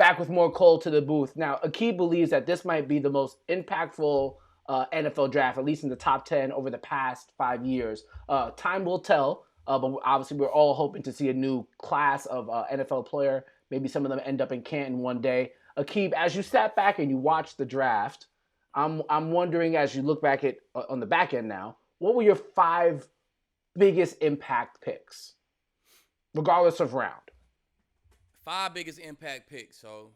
back with more coal to the booth. Now, Aqib believes that this might be the most impactful NFL draft, at least in the top 10 over the past 5 years. Time will tell, but obviously we're all hoping to see a new class of NFL player. Maybe some of them end up in Canton one day. Aqib, as you sat back and you watched the draft, I'm wondering, as you look back at on the back end now, what were your five biggest impact picks, regardless of round? Five biggest impact picks. So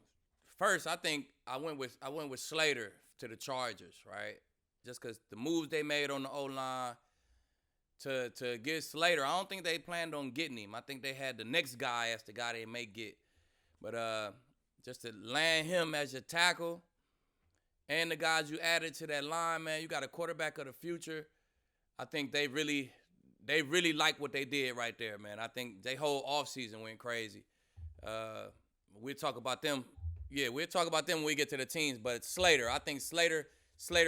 first, I think I went with Slater to the Chargers, right? Just because the moves they made on the O line to get Slater, I don't think they planned on getting him. I think they had the next guy as the guy they may get, but just to land him as your tackle, and the guys you added to that line, man, you got a quarterback of the future. I think they really like what they did right there, man. I think they whole offseason went crazy. Uh, we'll talk about them. Yeah, we'll talk about them when we get to the teams. But Slater, I think Slater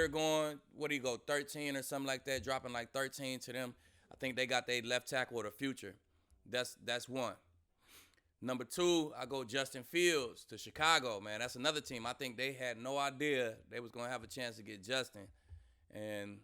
going, what do you go, 13 or something like that, dropping like 13 to them. I think they got their left tackle of the future. That's one. Number two, I go Justin Fields to Chicago, man. That's another team. I think they had no idea they was gonna have a chance to get Justin, and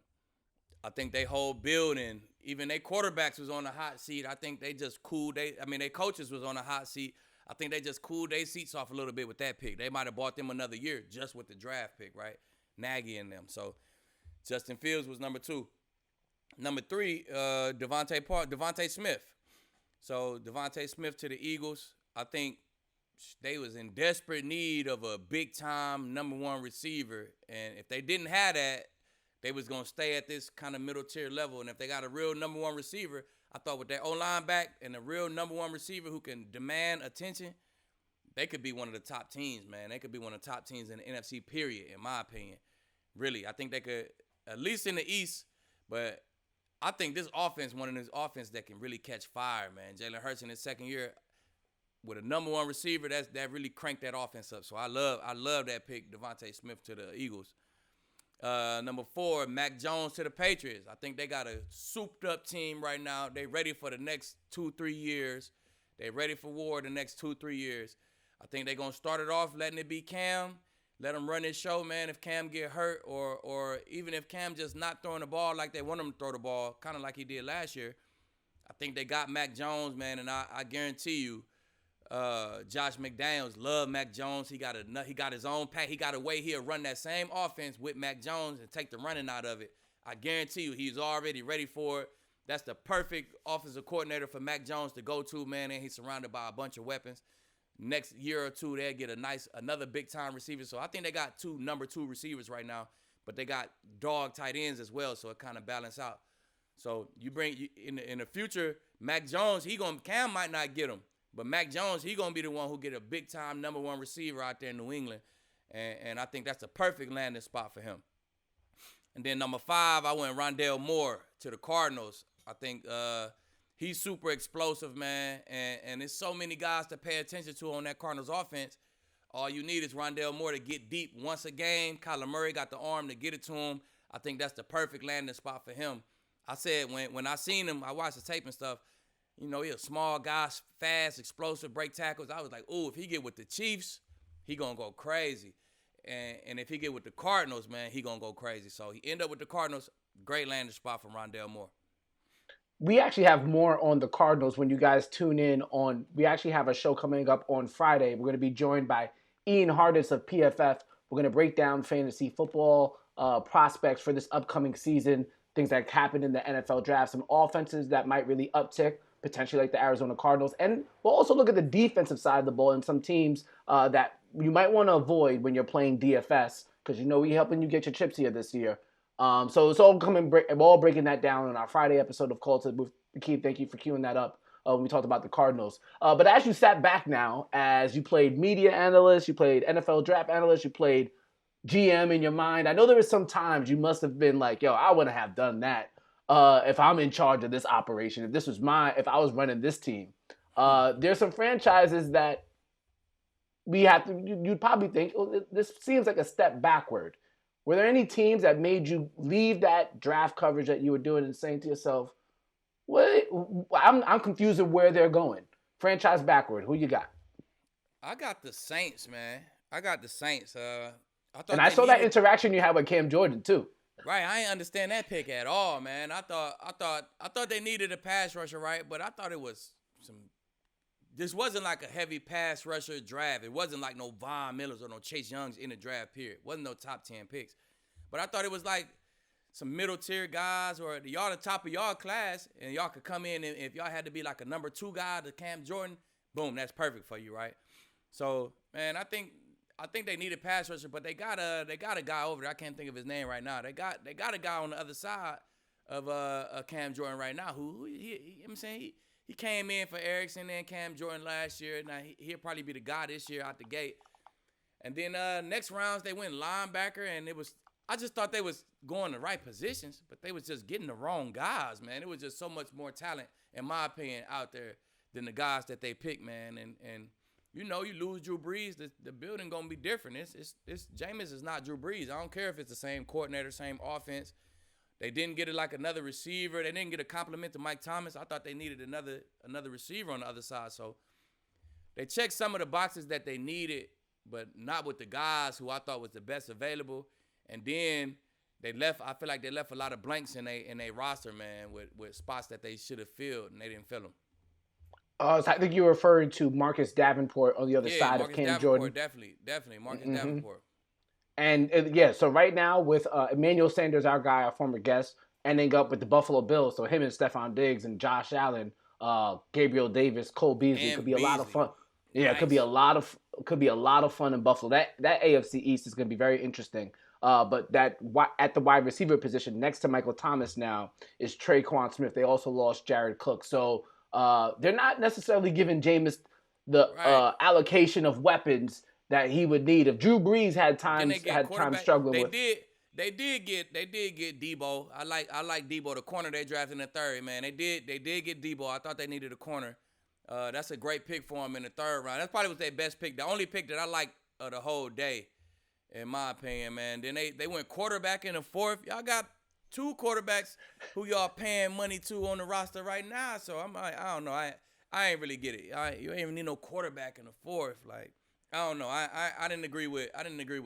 I think they whole building, even their quarterbacks was on the hot seat. I think they just cooled. Their coaches was on the hot seat. I think they just cooled their seats off a little bit with that pick. They might have bought them another year just with the draft pick, right? Nagy and them. So Justin Fields was number two. Number three, Devontae Smith. So Devontae Smith to the Eagles. I think they was in desperate need of a big time number one receiver, and if they didn't have that, they was gonna stay at this kind of middle tier level. And if they got a real number one receiver, I thought with their O-line back and a real number one receiver who can demand attention, they could be one of the top teams, man. They could be one of the top teams in the NFC, period, in my opinion. Really, I think they could, at least in the East, but I think this offense, one of these offense that can really catch fire, man. Jalen Hurts in his second year with a number one receiver, that really cranked that offense up. So I love that pick, Devontae Smith to the Eagles. Number four, Mac Jones to the Patriots. I think they got a souped-up team right now. They ready for the next 2-3 years. They ready for war the next 2-3 years. I think they're going to start it off letting it be Cam. Let him run his show, man. If Cam get hurt or even if Cam just not throwing the ball like they want him to throw the ball, kind of like he did last year, I think they got Mac Jones, man, and I guarantee you, Josh McDaniels love Mac Jones. He got his own pack. He got a way he'll run that same offense with Mac Jones and take the running out of it. I guarantee you he's already ready for it. That's the perfect offensive coordinator for Mac Jones to go to, man, and he's surrounded by a bunch of weapons. Next year or two, they'll get another big-time receiver. So I think they got two number two receivers right now, but they got dog tight ends as well, so it kind of balance out. So you bring in the future, Mac Jones, Cam might not get him. But Mac Jones, he going to be the one who get a big-time number one receiver out there in New England. And I think that's a perfect landing spot for him. And then number five, I went Rondale Moore to the Cardinals. I think he's super explosive, man. And there's so many guys to pay attention to on that Cardinals offense. All you need is Rondale Moore to get deep once a game. Kyler Murray got the arm to get it to him. I think that's the perfect landing spot for him. I said when I seen him, I watched the tape and stuff, you know, he a small guy, fast, explosive, break tackles. I was like, ooh, if he get with the Chiefs, he going to go crazy. And if he get with the Cardinals, man, he going to go crazy. So he end up with the Cardinals. Great landing spot from Rondale Moore. We actually have more on the Cardinals when you guys tune in on. We actually have a show coming up on Friday. We're going to be joined by Ian Hardis of PFF. We're going to break down fantasy football prospects for this upcoming season, things that happened in the NFL draft, some offenses that might really uptick, potentially like the Arizona Cardinals. And we'll also look at the defensive side of the ball and some teams that you might want to avoid when you're playing DFS, because you know we're helping you get your chips here this year. So it's all we're all breaking that down in our Friday episode of Call to the Booth. Keith, thank you for queuing that up when we talked about the Cardinals. But as you sat back now, as you played media analyst, you played NFL draft analyst, you played GM in your mind, I know there was some times you must have been like, yo, I wouldn't have done that if I'm in charge of this operation, if I was running this team. There's some franchises that you'd probably think, oh, this seems like a step backward. Were there any teams that made you leave that draft coverage that you were doing and saying to yourself, "What? I'm confused of where they're going. Franchise backward. Who you got?" I got the Saints, man. I got the Saints. I And thought I they saw that needed. interaction you had with Cam Jordan too. Right, I ain't understand that pick at all, man. I thought they needed a pass rusher, right? But I thought it was some. This wasn't like a heavy pass rusher draft. It wasn't like no Von Millers or no Chase Youngs in the draft period. It wasn't no top 10 picks. But I thought it was like some middle tier guys or y'all the top of y'all class, and y'all could come in, and if y'all had to be like a number 2 guy to Cam Jordan, boom, that's perfect for you, right? So, man, I think they need a pass rusher, but they got a guy over there. I can't think of his name right now. They got a guy on the other side of Cam Jordan right now who I'm saying he came in for Erickson and Cam Jordan last year. Now he'll probably be the guy this year out the gate. And then next rounds they went linebacker, and I just thought they was going the right positions, but they was just getting the wrong guys, man. It was just so much more talent, in my opinion, out there than the guys that they picked, man. And you lose Drew Brees, the building gonna be different. It's Jameis is not Drew Brees. I don't care if it's the same coordinator, same offense. They didn't get it like another receiver. They didn't get a compliment to Mike Thomas. I thought they needed another receiver on the other side. So they checked some of the boxes that they needed, but not with the guys who I thought was the best available. And then I feel like they left a lot of blanks in a roster, man, with spots that they should have filled, and they didn't fill them. So I think you're referring to Marcus Davenport on the other Yeah, side of Marcus Cam Jordan. Davenport, definitely. Marcus Davenport. And yeah, so right now with Emmanuel Sanders, our guy, our former guest, ending up with the Buffalo Bills. So him and Stephon Diggs and Josh Allen, Gabriel Davis, Cole Beasley And could be a lot of Beasley. fun. Yeah, it Nice. could be a lot of fun in Buffalo. That AFC East is going to be very interesting. But at the wide receiver position next to Michael Thomas now is Traquan Smith. They also lost Jared Cook. So they're not necessarily giving Jameis the Right. allocation of weapons that he would need. If Drew Brees had Then they get time quarterback. struggling They with. did. They did get Debo. I like Debo, the corner they drafted in the third, man. They did get Debo. I thought they needed a corner. That's a great pick for him in the third round. That's probably was their best pick. The only pick that I liked the whole day, in my opinion, man. Then they went quarterback in the fourth. Y'all got 2 quarterbacks who y'all paying money to on the roster right now. So I don't know. I ain't really get it. You ain't even need no quarterback in the fourth. Like, I don't know. I didn't agree with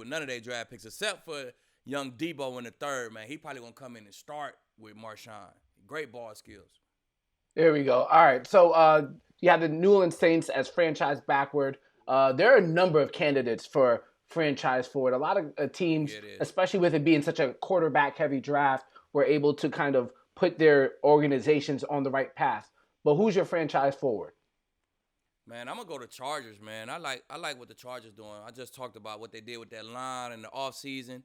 none of their draft picks except for young Debo in the third, man. He probably gonna come in and start with Marshawn. Great ball skills. There we go. All right. So you have the New Orleans Saints as franchise backward. There are a number of candidates for franchise forward. A lot of teams, Yeah, it is. especially with it being such a quarterback heavy draft, were able to kind of put their organizations on the right path. But who's your franchise forward? Man, I'm gonna go to Chargers, man. I like what the Chargers doing. I just talked about what they did with that line in the offseason.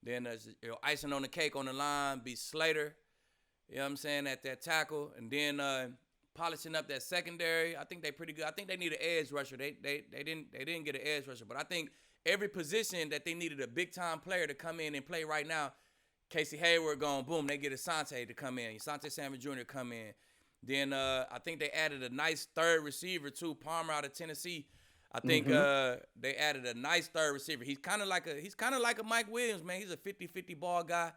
Then icing on the cake on the line be Slater. You know what I'm saying, at that tackle. And then polishing up that secondary. I think they pretty good. I think they need an edge rusher. They didn't get an edge rusher. But I think every position that they needed a big time player to come in and play right now, Casey Hayward gone, boom, they get Asante to come in. Asante Samuel Jr. come in. Then I think they added a nice third receiver too, Palmer out of Tennessee. I think they added a nice third receiver. He's kind of like a Mike Williams, man. He's a 50-50 ball guy.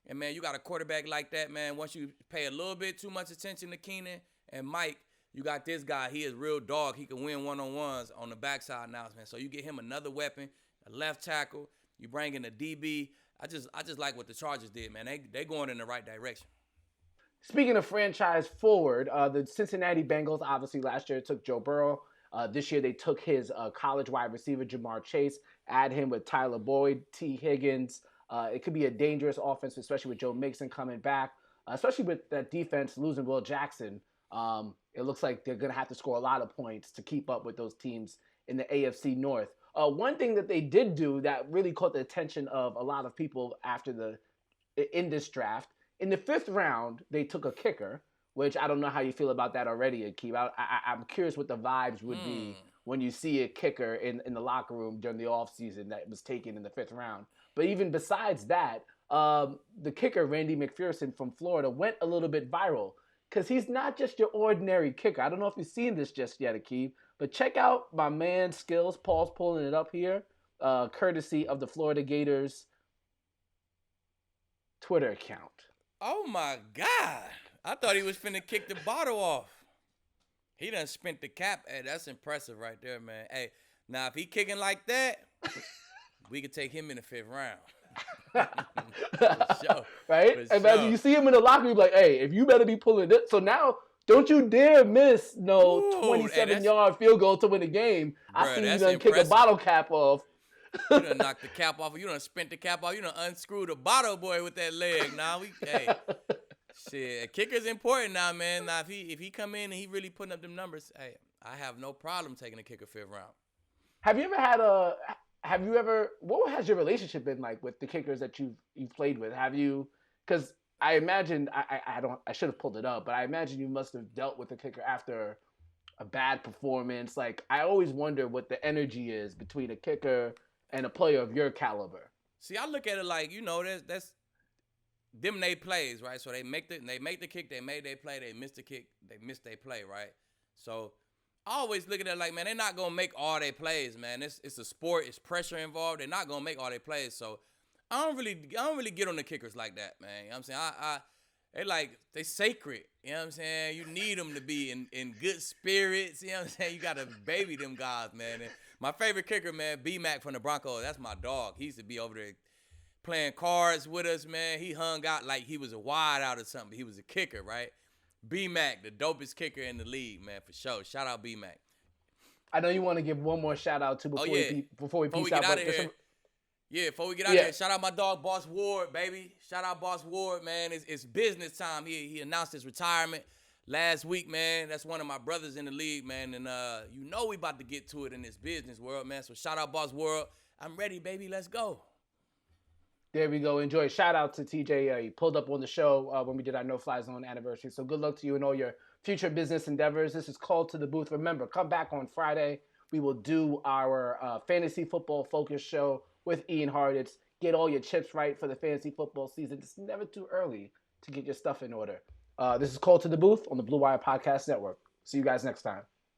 And man, you got a quarterback like that, man. Once you pay a little bit too much attention to Keenan and Mike, you got this guy. He is real dog. He can win one-on-ones on the backside now, man. So you get him another weapon, a left tackle. You bring in a DB. I just like what the Chargers did, man. They going in the right direction. Speaking of franchise forward, the Cincinnati Bengals obviously last year took Joe Burrow. This year they took his college wide receiver Jamar Chase, add him with Tyler Boyd, T. Higgins. It could be a dangerous offense, especially with Joe Mixon coming back, especially with that defense losing Will Jackson. It looks like they're going to have to score a lot of points to keep up with those teams in the AFC North. One thing that they did do that really caught the attention of a lot of people in this draft, in the 5th round, they took a kicker, which I don't know how you feel about that already, Aqib. I'm curious what the vibes would be when you see a kicker in the locker room during the offseason that was taken in the 5th round. But even besides that, the kicker, Randy McPherson from Florida, went a little bit viral because he's not just your ordinary kicker. I don't know if you've seen this just yet, Aqib, but check out my man's skills. Paul's pulling it up here, courtesy of the Florida Gators Twitter account. Oh, my God. I thought he was finna kick the bottle off. He done spent the cap. Hey, that's impressive right there, man. Hey, Now, if he kicking like that, we could take him in the 5th round. For sure. Right? For And sure. you see him in the locker room, like, hey, if you better be pulling this. So now, don't you dare miss no Ooh, 27-yard field goal to win the game. I Bruh, see you that's done kick a impressive. bottle cap off. You done knocked the cap off. You done spent the cap off. You done unscrewed the bottle boy with that leg. Now hey, shit, a kicker's important now, man. Now if he come in and he really putting up them numbers, hey, I have no problem taking a kicker 5th round. What has your relationship been like with the kickers that you've played with? Have you, because I imagine, I should have pulled it up, but I imagine you must have dealt with the kicker after a bad performance. Like, I always wonder what the energy is between a kicker and a player of your caliber. See, I look at it like, that's them they plays, right? So they make the kick, they made their play, they missed the kick, they missed their play, right? So I always look at it like, man, they're not gonna make all their plays, man. It's a sport, it's pressure involved. They're not gonna make all their plays. So I don't really get on the kickers like that, man. You know what I'm saying? They sacred. You know what I'm saying? You need them to be in good spirits. You know what I'm saying? You gotta baby them guys, man. And my favorite kicker, man, B-Mac from the Broncos. That's my dog. He used to be over there playing cards with us, man. He hung out like he was a wide out or something. He was a kicker, right? B-Mac, the dopest kicker in the league, man, for sure. Shout out B-Mac. I know you want to give one more shout out to before we peace out. Before we get out of here, shout out my dog, Boss Ward, baby. Shout out Boss Ward, man. It's business time. He announced his retirement last week, man. That's one of my brothers in the league, man. And we about to get to it in this business world, man. So shout out Boss Ward. I'm ready, baby. Let's go. There we go. Enjoy. Shout out to TJ. He pulled up on the show when we did our No Fly Zone anniversary. So good luck to you in all your future business endeavors. This is Call to the Booth. Remember, come back on Friday. We will do our fantasy football focus show with Ian Harditz. Get all your chips right for the fantasy football season. It's never too early to get your stuff in order. This is Call to the Booth on the Blue Wire Podcast Network. See you guys next time.